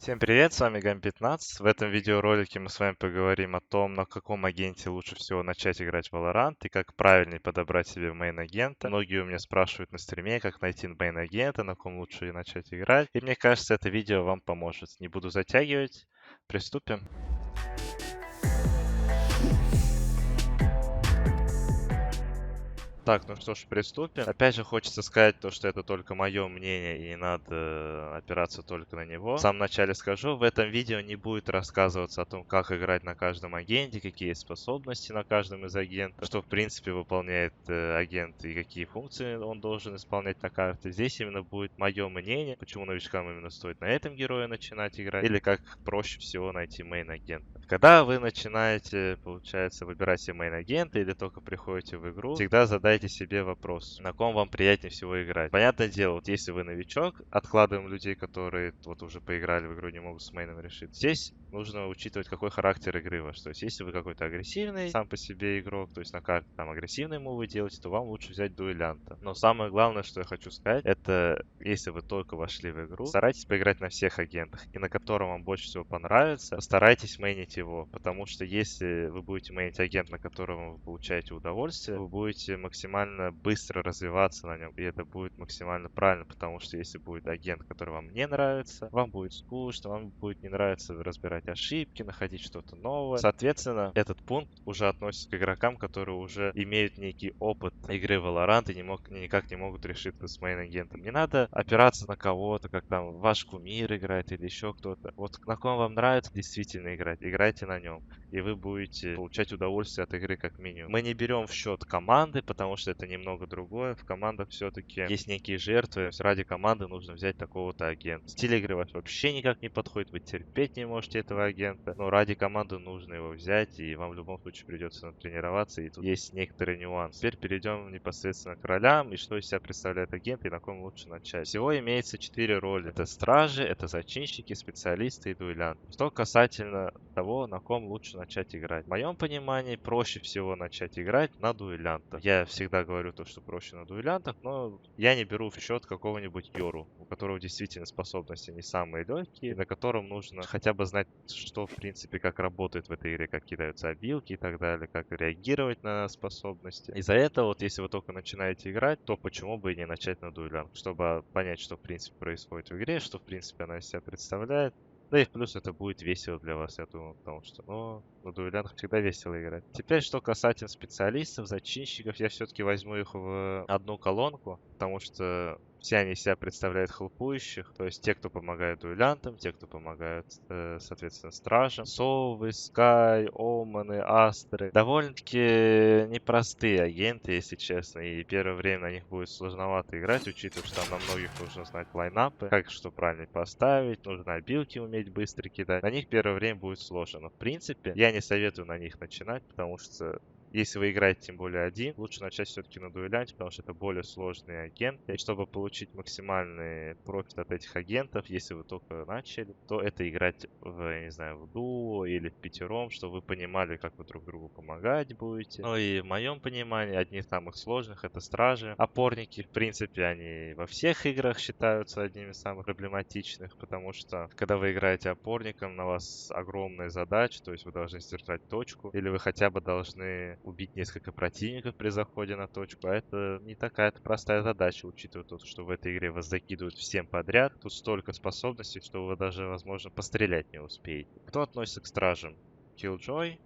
Всем привет, с вами Гам15. В этом видеоролике мы с вами поговорим о том, на каком агенте лучше всего начать играть в Valorant и как правильнее подобрать себе мейн-агента. Многие у меня спрашивают на стриме, как найти мейн-агента, на ком лучше начать играть. И мне кажется, это видео вам поможет. Не буду затягивать. Приступим. Так, ну что ж, приступим. Опять же, хочется сказать то, что это только мое мнение, и не надо опираться только на него. В самом начале скажу, в этом видео не будет рассказываться о том, как играть на каждом агенте, какие есть способности на каждом из агентов, что в принципе выполняет агент и какие функции он должен исполнять на карте. Здесь именно будет мое мнение, почему новичкам именно стоит на этом герое начинать играть, или как проще всего найти мейн-агента. Когда вы начинаете, получается, выбирать себе мейн-агента или только приходите в игру, всегда задайте себе вопрос, на ком вам приятнее всего играть. Понятное дело, вот если вы новичок, откладываем людей, которые вот уже поиграли в игру, не могут с мейном решить. Здесь нужно учитывать, какой характер игры ваш. То есть, если вы какой-то агрессивный сам по себе игрок, то есть на карте там агрессивные мувы делаете, то вам лучше взять дуэлянта. Но самое главное, что я хочу сказать, это если вы только вошли в игру, старайтесь поиграть на всех агентах. И на котором вам больше всего понравится, постарайтесь мейнить его. Потому что если вы будете мейнить агент, на котором вы получаете удовольствие, вы будете максимально быстро развиваться на нем. И это будет максимально правильно, потому что если будет агент, который вам не нравится, вам будет скучно, вам будет не нравиться разбирать ошибки, находить что-то новое. Соответственно, этот пункт уже относится к игрокам, которые уже имеют некий опыт игры в Valorant и никак не могут решиться с мейн-агентом. Не надо опираться на кого-то, как там ваш кумир играет или еще кто-то. Вот на ком вам нравится действительно играть, играйте на нем. И вы будете получать удовольствие от игры как минимум. Мы не берем в счет команды, потому что это немного другое. В командах все-таки есть некие жертвы. Ради команды нужно взять такого-то агента. Стиль игры ваш вообще никак не подходит, вы терпеть не можете этого агента. Но ради команды нужно его взять, и вам в любом случае придется натренироваться. И тут есть некоторые нюансы. Теперь перейдем непосредственно к ролям и что из себя представляет агент и на ком лучше начать. Всего имеется 4 роли. Это стражи, это зачинщики, специалисты и дуэлянты. Что касательно того, на ком лучше начать играть. В моем понимании проще всего начать играть на дуэлянтах. Я всегда говорю то, что проще на дуэлянтах, но я не беру в счет какого-нибудь Йору, у которого действительно способности не самые легкие, на котором нужно хотя бы знать, что в принципе как работает в этой игре, как кидаются обилки и так далее, как реагировать на способности. Из-за этого, вот если вы только начинаете играть, то почему бы и не начать на дуэлянт, чтобы понять, что в принципе происходит в игре, что в принципе она из себя представляет. Да и в плюс это будет весело для вас, я думаю, потому что, ну, на дуэлянтах всегда весело играть. Теперь, что касательно специалистов, зачинщиков, я все-таки возьму их в одну колонку, потому что все они из себя представляют хелпующих, то есть те, кто помогает дуэлянтам, те, кто помогают, соответственно, стражам. Совы, Скай, Оманы, Астры. Довольно-таки непростые агенты, если честно, и первое время на них будет сложновато играть, учитывая, что там на многих нужно знать лайнапы, как что правильно поставить, нужно обилки уметь быстро кидать. На них первое время будет сложно, но в принципе я не советую на них начинать, потому что если вы играете тем более один, лучше начать все-таки на дуэлянте, потому что это более сложный агент. И чтобы получить максимальный профит от этих агентов, если вы только начали, то это играть в, я не знаю, в дуо или в пятером, чтобы вы понимали, как вы друг другу помогать будете. Ну и в моем понимании, одни из самых сложных это стражи. Опорники, в принципе, они во всех играх считаются одними из самых проблематичных, потому что когда вы играете опорником, на вас огромная задача, то есть вы должны сдержать точку, или вы хотя бы должны убить несколько противников при заходе на точку, а это не такая-то простая задача, учитывая то, что в этой игре вас закидывают всем подряд. Тут столько способностей, что вы даже, возможно, пострелять не успеете. Кто относится к стражам? Killjoy,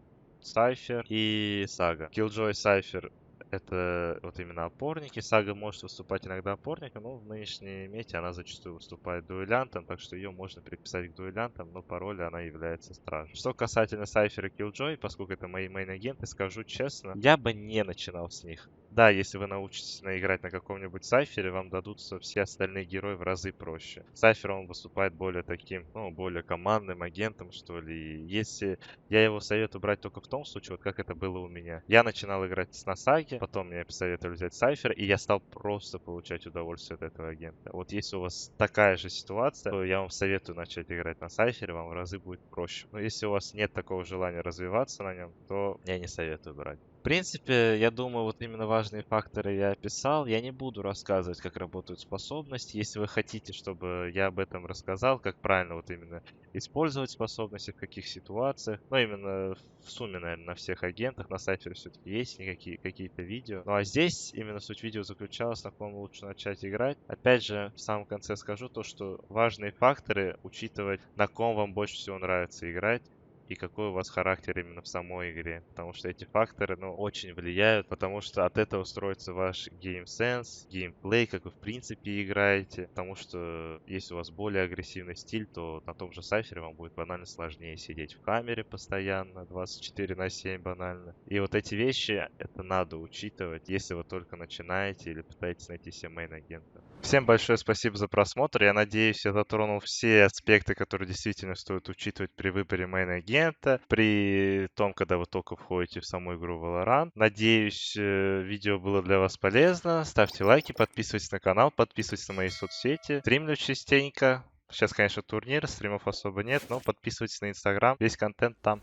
Сайфер и Сага. Killjoy и Сайфер это вот именно опорники. Сага может выступать иногда опорником, но в нынешней мете она зачастую выступает дуэлянтом, так что ее можно приписать к дуэлянтам, но по роли она является стражем. Что касательно Сайфера и Killjoy, поскольку это мои мейн-агенты, скажу честно, я бы не начинал с них. Да, если вы научитесь играть на каком-нибудь Сайфере, вам дадутся все остальные герои в разы проще. Сайфер, он выступает более таким, ну, более командным агентом, что ли. И если я его советую брать только в том случае, вот как это было у меня. Я начинал играть с Насаги, потом мне посоветовали взять Сайфер, и я стал просто получать удовольствие от этого агента. Вот если у вас такая же ситуация, то я вам советую начать играть на Сайфере, вам в разы будет проще. Но если у вас нет такого желания развиваться на нем, то я не советую брать. В принципе, я думаю, вот именно важные факторы я описал. Я не буду рассказывать, как работают способности. Если вы хотите, чтобы я об этом рассказал, как правильно вот именно использовать способности, в каких ситуациях, ну, именно в сумме, наверное, на всех агентах, на сайте все-таки есть какие-то видео. Ну, а здесь именно суть видео заключалась, на ком лучше начать играть. Опять же, в самом конце скажу то, что важные факторы учитывать, на ком вам больше всего нравится играть и какой у вас характер именно в самой игре. Потому что эти факторы, ну, очень влияют, потому что от этого строится ваш геймсенс, геймплей, как вы в принципе играете. Потому что если у вас более агрессивный стиль, то на том же сайфере вам будет банально сложнее сидеть в камере постоянно, 24/7 банально. И вот эти вещи, это надо учитывать, если вы только начинаете или пытаетесь найти себе мейн-агента. Всем большое спасибо за просмотр. Я надеюсь, я затронул все аспекты, которые действительно стоит учитывать при выборе мейн-агента, при том, когда вы только входите в саму игру Valorant. Надеюсь, видео было для вас полезно. Ставьте лайки, подписывайтесь на канал, подписывайтесь на мои соцсети. Стримлю частенько. Сейчас, конечно, турнир, стримов особо нет, но подписывайтесь на Инстаграм, весь контент там.